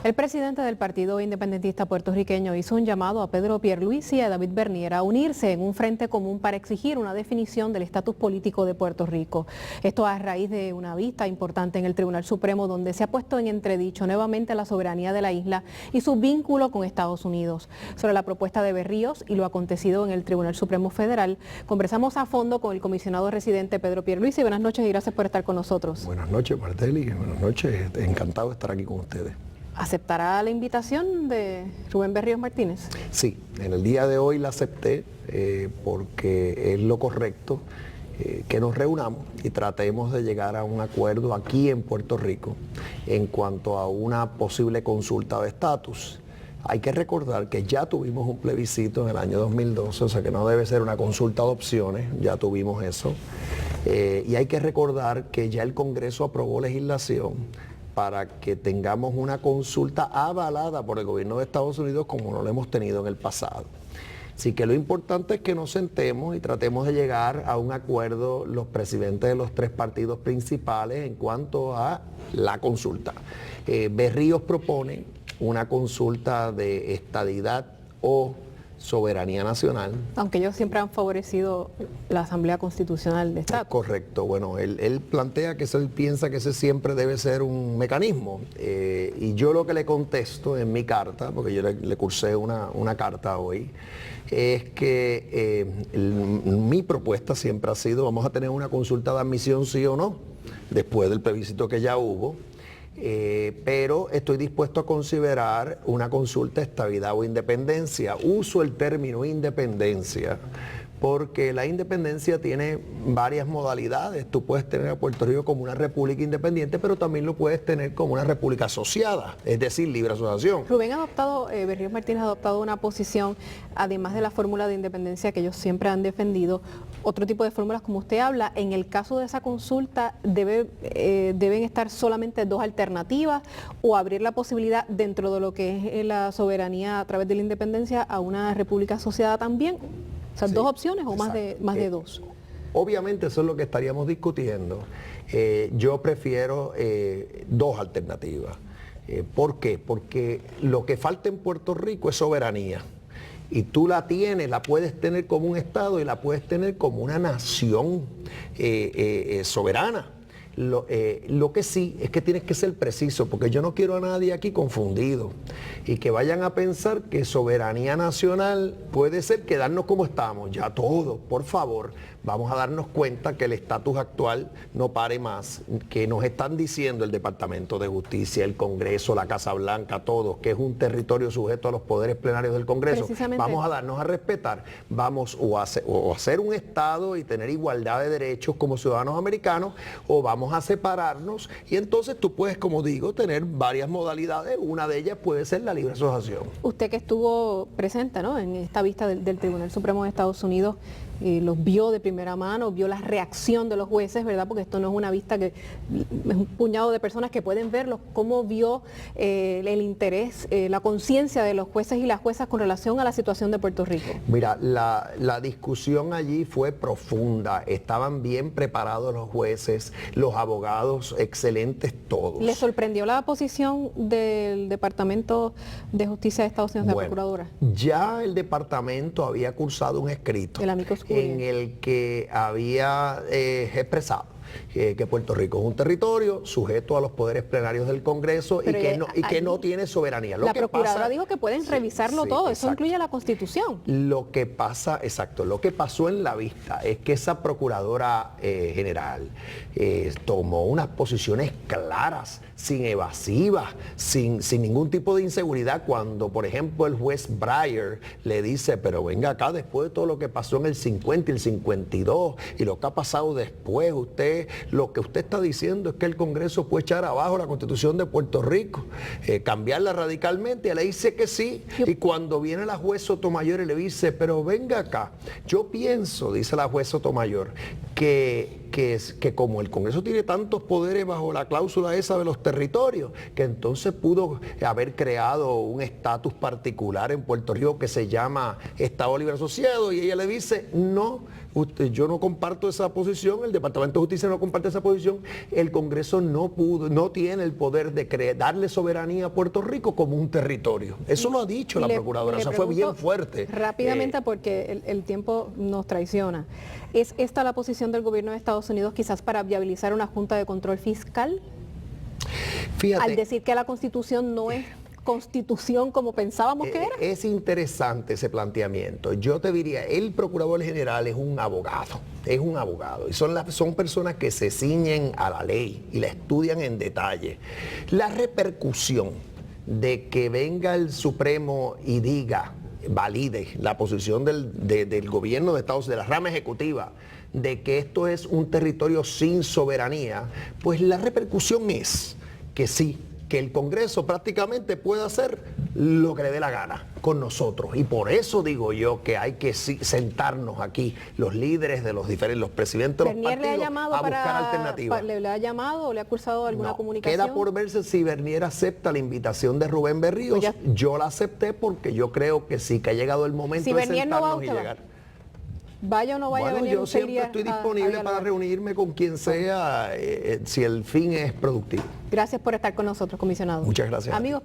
El presidente del Partido Independentista Puertorriqueño hizo un llamado a Pedro Pierluisi y a David Bernier a unirse en un frente común para exigir una definición del estatus político de Puerto Rico. Esto a raíz de una vista importante en el Tribunal Supremo, donde se ha puesto en entredicho nuevamente la soberanía de la isla y su vínculo con Estados Unidos. Sobre la propuesta de Berríos y lo acontecido en el Tribunal Supremo Federal, conversamos a fondo con el comisionado residente Pedro Pierluisi. Buenas noches y gracias por estar con nosotros. Buenas noches, Marteli. Buenas noches. Encantado de estar aquí con ustedes. ¿Aceptará la invitación de Rubén Berríos Martínez? Sí, en el día de hoy la acepté porque es lo correcto que nos reunamos y tratemos de llegar a un acuerdo aquí en Puerto Rico en cuanto a una posible consulta de estatus. Hay que recordar que ya tuvimos un plebiscito en el año 2012, o sea que no debe ser una consulta de opciones, ya tuvimos eso. Y hay que recordar que ya el Congreso aprobó legislación para que tengamos una consulta avalada por el gobierno de Estados Unidos como no lo hemos tenido en el pasado. Así que lo importante es que nos sentemos y tratemos de llegar a un acuerdo los presidentes de los tres partidos principales en cuanto a la consulta. Berríos propone una consulta de estadidad o soberanía nacional. Aunque ellos siempre han favorecido la Asamblea Constitucional de Estado. Correcto, bueno, él plantea que él piensa que ese siempre debe ser un mecanismo y yo lo que le contesto en mi carta, porque yo le cursé una carta hoy, es que mi propuesta siempre ha sido, vamos a tener una consulta de admisión sí o no, después del plebiscito que ya hubo. Pero estoy dispuesto a considerar una consulta de estabilidad o independencia. Uso el término independencia porque la independencia tiene varias modalidades. Tú puedes tener a Puerto Rico como una república independiente, pero también lo puedes tener como una república asociada, es decir, libre asociación. Rubén Berríos Martínez ha adoptado una posición, además de la fórmula de independencia que ellos siempre han defendido, otro tipo de fórmulas como usted habla. En el caso de esa consulta, deben estar solamente dos alternativas o abrir la posibilidad dentro de lo que es la soberanía a través de la independencia a una república asociada también. O sea, sí, dos opciones o más de dos. Obviamente eso es lo que estaríamos discutiendo. Yo prefiero dos alternativas. ¿Por qué? Porque lo que falta en Puerto Rico es soberanía. Y tú la tienes, la puedes tener como un Estado y la puedes tener como una nación soberana. Lo que sí es que tienes que ser preciso, porque yo no quiero a nadie aquí confundido y que vayan a pensar que soberanía nacional puede ser quedarnos como estamos, ya todo, por favor, vamos a darnos cuenta que el estatus actual no pare más, que nos están diciendo el Departamento de Justicia, el Congreso, la Casa Blanca, todos, que es un territorio sujeto a los poderes plenarios del Congreso. Vamos a darnos a respetar, vamos o a hacer un Estado y tener igualdad de derechos como ciudadanos americanos, o vamos a separarnos y entonces tú puedes, como digo, tener varias modalidades. Una de ellas puede ser la libre asociación. Usted que estuvo presente, ¿no?, en esta vista del Tribunal Supremo de Estados Unidos, los vio de primera mano, vio la reacción de los jueces, ¿verdad? Porque esto no es una vista que es un puñado de personas que pueden verlo. ¿Cómo vio el interés, la conciencia de los jueces y las juezas con relación a la situación de Puerto Rico? Mira, la discusión allí fue profunda, estaban bien preparados los jueces, los abogados excelentes todos. ¿Le sorprendió la posición del Departamento de Justicia de Estados Unidos, de la Procuradora? Ya el departamento había cursado un escrito en el que había expresado que Puerto Rico es un territorio sujeto a los poderes plenarios del Congreso y que no tiene soberanía. La Procuradora dijo que pueden revisarlo todo, eso incluye la Constitución. Lo que pasa, lo que pasó en la vista es que esa Procuradora General tomó unas posiciones claras, sin evasivas, sin ningún tipo de inseguridad, cuando por ejemplo el juez Breyer le dice, pero venga acá, después de todo lo que pasó en el 50 y el 52 y lo que ha pasado después, lo que usted está diciendo es que el Congreso puede echar abajo la Constitución de Puerto Rico, cambiarla radicalmente. Y le dice que sí, y cuando viene la juez Sotomayor y le dice, pero venga acá, yo pienso, dice la juez Sotomayor, que como el Congreso tiene tantos poderes bajo la cláusula esa de los territorios, que entonces pudo haber creado un estatus particular en Puerto Rico que se llama Estado Libre Asociado, y ella le dice, no, yo no comparto esa posición, el Departamento de Justicia no comparte esa posición, el Congreso no tiene el poder de darle soberanía a Puerto Rico como un territorio. Eso lo ha dicho la Procuradora, o sea, fue bien fuerte. Rápidamente, porque el tiempo nos traiciona. ¿Es esta la posición del gobierno de Estados Unidos quizás para viabilizar una Junta de Control Fiscal? Fíjate, al decir que la Constitución no es Constitución como pensábamos que era. Es interesante ese planteamiento. Yo te diría, el Procurador General es un abogado, y son personas que se ciñen a la ley y la estudian en detalle. La repercusión de que venga el Supremo y valide la posición del gobierno de Estados Unidos, de la rama ejecutiva, de que esto es un territorio sin soberanía, pues la repercusión es que sí, que el Congreso prácticamente puede hacer lo que le dé la gana con nosotros. Y por eso digo yo que hay que sentarnos aquí, los líderes de los presidentes de los partidos, a buscar alternativas. ¿Le ha llamado o le ha cursado alguna comunicación? Queda por verse si Bernier acepta la invitación de Rubén Berríos. Pues yo la acepté porque yo creo que sí, que ha llegado el momento de sentarnos y llegar. Vaya o no vaya a venir, yo siempre estoy disponible para reunirme con quien sea, si el fin es productivo. Gracias por estar con nosotros, comisionado. Muchas gracias. Amigos,